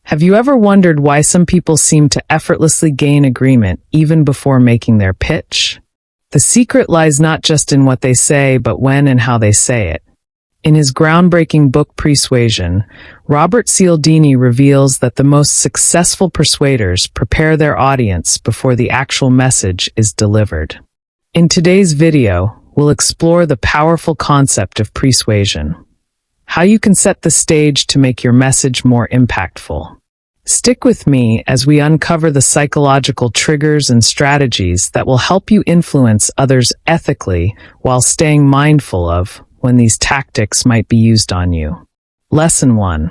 Have you ever wondered why some people seem to effortlessly gain agreement even before making their pitch? The secret lies not just in what they say, but when and how they say it. In his groundbreaking book Pre-Suasion, Robert Cialdini reveals that the most successful persuaders prepare their audience before the actual message is delivered. In today's video, we'll explore the powerful concept of persuasion, how you can set the stage to make your message more impactful. Stick with me as we uncover the psychological triggers and strategies that will help you influence others ethically while staying mindful of when these tactics might be used on you. Lesson 1.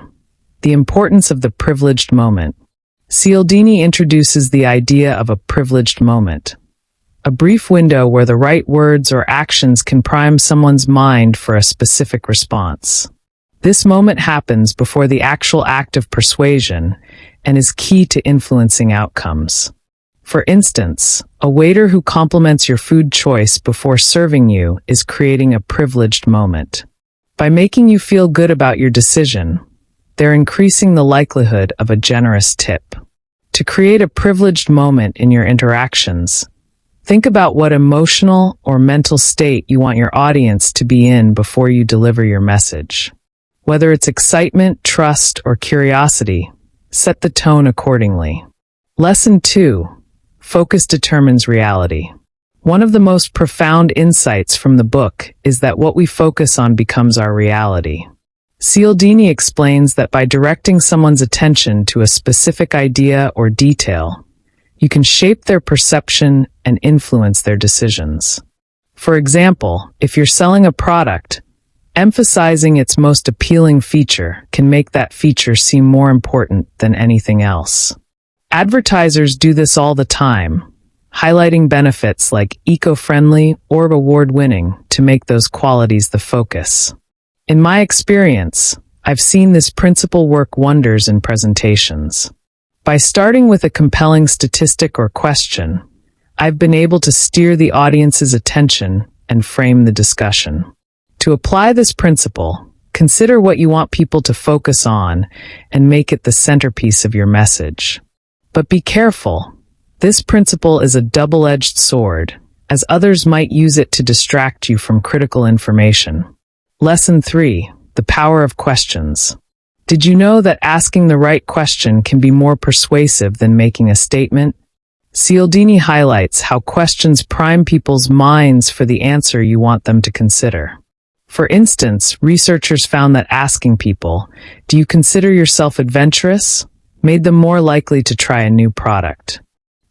The importance of the privileged moment. Cialdini introduces the idea of a privileged moment, a brief window where the right words or actions can prime someone's mind for a specific response. This moment happens before the actual act of persuasion and is key to influencing outcomes. For instance, a waiter who compliments your food choice before serving you is creating a privileged moment. By making you feel good about your decision, they're increasing the likelihood of a generous tip. To create a privileged moment in your interactions, think about what emotional or mental state you want your audience to be in before you deliver your message. Whether it's excitement, trust, or curiosity, set the tone accordingly. Lesson 2. Focus determines reality. One of the most profound insights from the book is that what we focus on becomes our reality. Cialdini explains that by directing someone's attention to a specific idea or detail, you can shape their perception and influence their decisions. For example, if you're selling a product, emphasizing its most appealing feature can make that feature seem more important than anything else. Advertisers do this all the time, highlighting benefits like eco-friendly or award-winning to make those qualities the focus. In my experience, I've seen this principle work wonders in presentations. By starting with a compelling statistic or question, I've been able to steer the audience's attention and frame the discussion. To apply this principle, consider what you want people to focus on and make it the centerpiece of your message. But be careful. This principle is a double-edged sword, as others might use it to distract you from critical information. Lesson 3. The power of questions. Did you know that asking the right question can be more persuasive than making a statement? Cialdini highlights how questions prime people's minds for the answer you want them to consider. For instance, researchers found that asking people, "Do you consider yourself adventurous?" made them more likely to try a new product.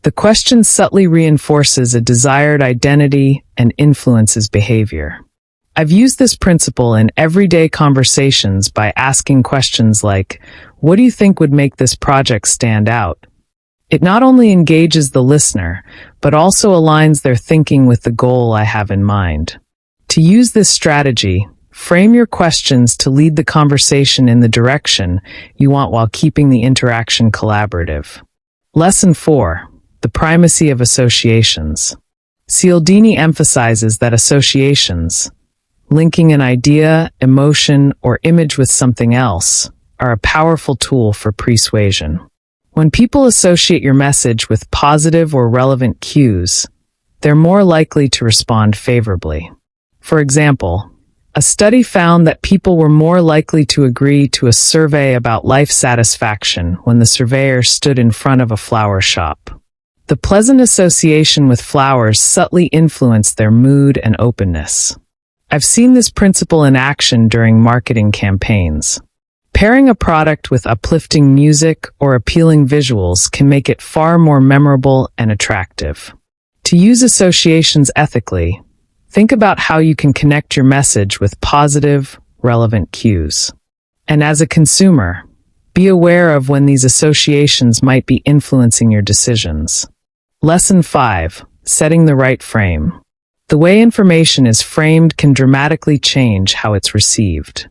The question subtly reinforces a desired identity and influences behavior. I've used this principle in everyday conversations by asking questions like, "What do you think would make this project stand out?" It not only engages the listener, but also aligns their thinking with the goal I have in mind. To use this strategy, frame your questions to lead the conversation in the direction you want while keeping the interaction collaborative. Lesson 4. The primacy of associations. Cialdini emphasizes that associations, linking an idea, emotion, or image with something else, are a powerful tool for persuasion. When people associate your message with positive or relevant cues, they're more likely to respond favorably. For example, a study found that people were more likely to agree to a survey about life satisfaction when the surveyor stood in front of a flower shop. The pleasant association with flowers subtly influenced their mood and openness. I've seen this principle in action during marketing campaigns. Pairing a product with uplifting music or appealing visuals can make it far more memorable and attractive. To use associations ethically, think about how you can connect your message with positive, relevant cues. And as a consumer, be aware of when these associations might be influencing your decisions. Lesson 5. Setting the right frame. The way information is framed can dramatically change how it's received.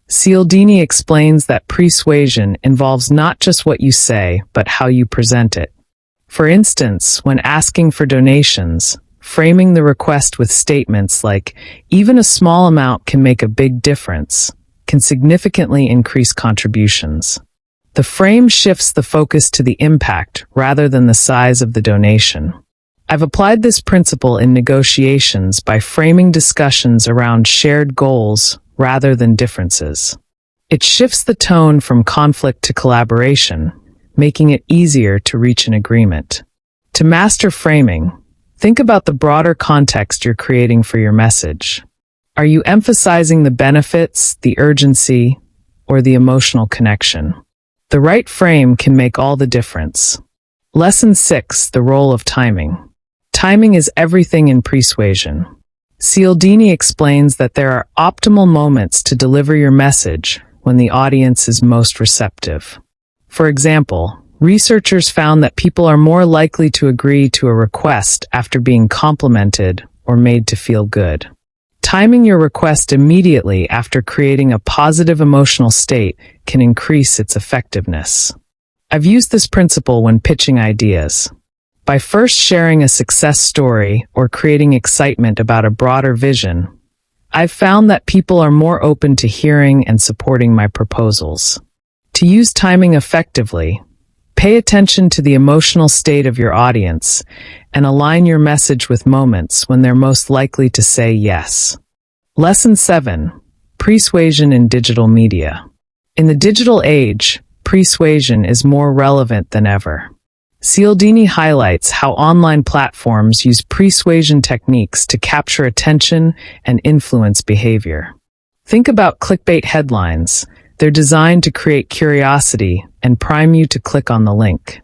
Cialdini explains that persuasion involves not just what you say, but how you present it. For instance, when asking for donations, framing the request with statements like, "Even a small amount can make a big difference," can significantly increase contributions. The frame shifts the focus to the impact rather than the size of the donation. I've applied this principle in negotiations by framing discussions around shared goals rather than differences. It shifts the tone from conflict to collaboration, making it easier to reach an agreement. To master framing, think about the broader context you're creating for your message. Are you emphasizing the benefits, the urgency, or the emotional connection? The right frame can make all the difference. Lesson 6: The role of timing. Timing is everything in persuasion. Cialdini explains that there are optimal moments to deliver your message when the audience is most receptive. For example, researchers found that people are more likely to agree to a request after being complimented or made to feel good. Timing your request immediately after creating a positive emotional state can increase its effectiveness. I've used this principle when pitching ideas. By first sharing a success story or creating excitement about a broader vision, I've found that people are more open to hearing and supporting my proposals. To use timing effectively, pay attention to the emotional state of your audience and align your message with moments when they're most likely to say yes. Lesson 7: Persuasion in digital media. In the digital age, persuasion is more relevant than ever. Cialdini highlights how online platforms use persuasion techniques to capture attention and influence behavior. Think about clickbait headlines. They're designed to create curiosity and prime you to click on the link.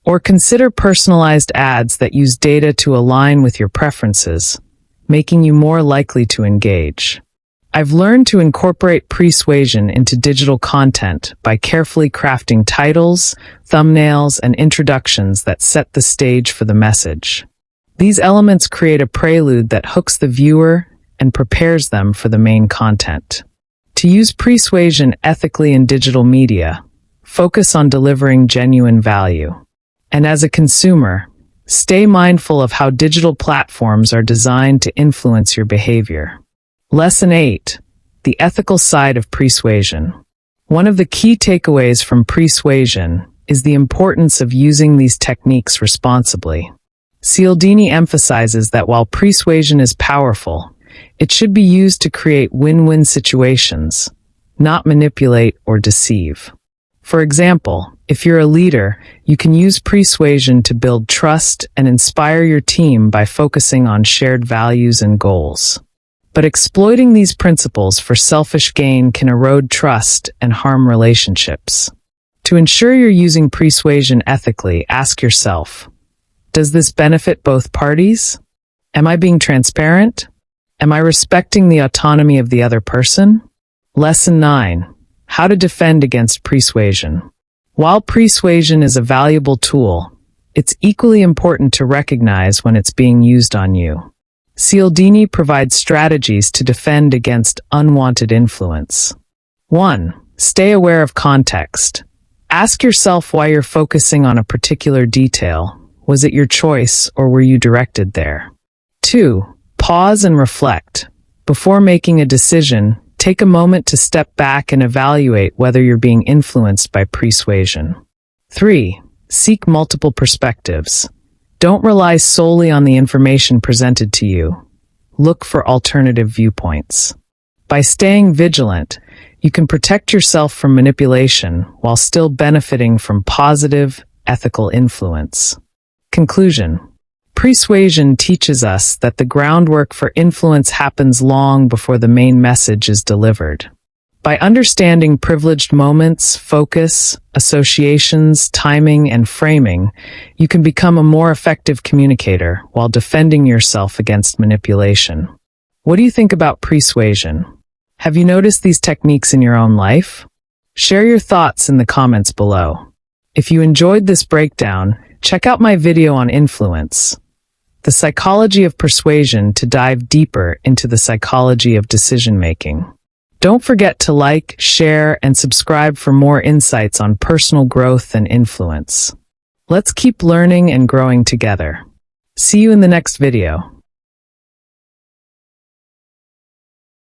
Or consider personalized ads that use data to align with your preferences, making you more likely to engage. I've learned to incorporate persuasion into digital content by carefully crafting titles, thumbnails, and introductions that set the stage for the message. These elements create a prelude that hooks the viewer and prepares them for the main content. To use persuasion ethically in digital media, focus on delivering genuine value. And as a consumer, stay mindful of how digital platforms are designed to influence your behavior. Lesson 8: The ethical side of persuasion. One of the key takeaways from persuasion is the importance of using these techniques responsibly. Cialdini emphasizes that while persuasion is powerful, it should be used to create win-win situations, not manipulate or deceive. For example, if you're a leader, you can use persuasion to build trust and inspire your team by focusing on shared values and goals. But exploiting these principles for selfish gain can erode trust and harm relationships. To ensure you're using persuasion ethically, ask yourself, does this benefit both parties? Am I being transparent? Am I respecting the autonomy of the other person? Lesson 9: How to defend against persuasion. While persuasion is a valuable tool, it's equally important to recognize when it's being used on you. Cialdini provides strategies to defend against unwanted influence. 1. Stay aware of context. Ask yourself why you're focusing on a particular detail. Was it your choice or were you directed there? 2. Pause and reflect. Before making a decision, take a moment to step back and evaluate whether you're being influenced by persuasion. 3. Seek multiple perspectives. Don't rely solely on the information presented to you. Look for alternative viewpoints. By staying vigilant, you can protect yourself from manipulation while still benefiting from positive, ethical influence. Conclusion: Persuasion teaches us that the groundwork for influence happens long before the main message is delivered. By understanding privileged moments, focus, associations, timing, and framing, you can become a more effective communicator while defending yourself against manipulation. What do you think about persuasion? Have you noticed these techniques in your own life? Share your thoughts in the comments below. If you enjoyed this breakdown, check out my video on influence, the psychology of persuasion, to dive deeper into the psychology of decision-making. Don't forget to like, share, and subscribe for more insights on personal growth and influence. Let's keep learning and growing together. See you in the next video.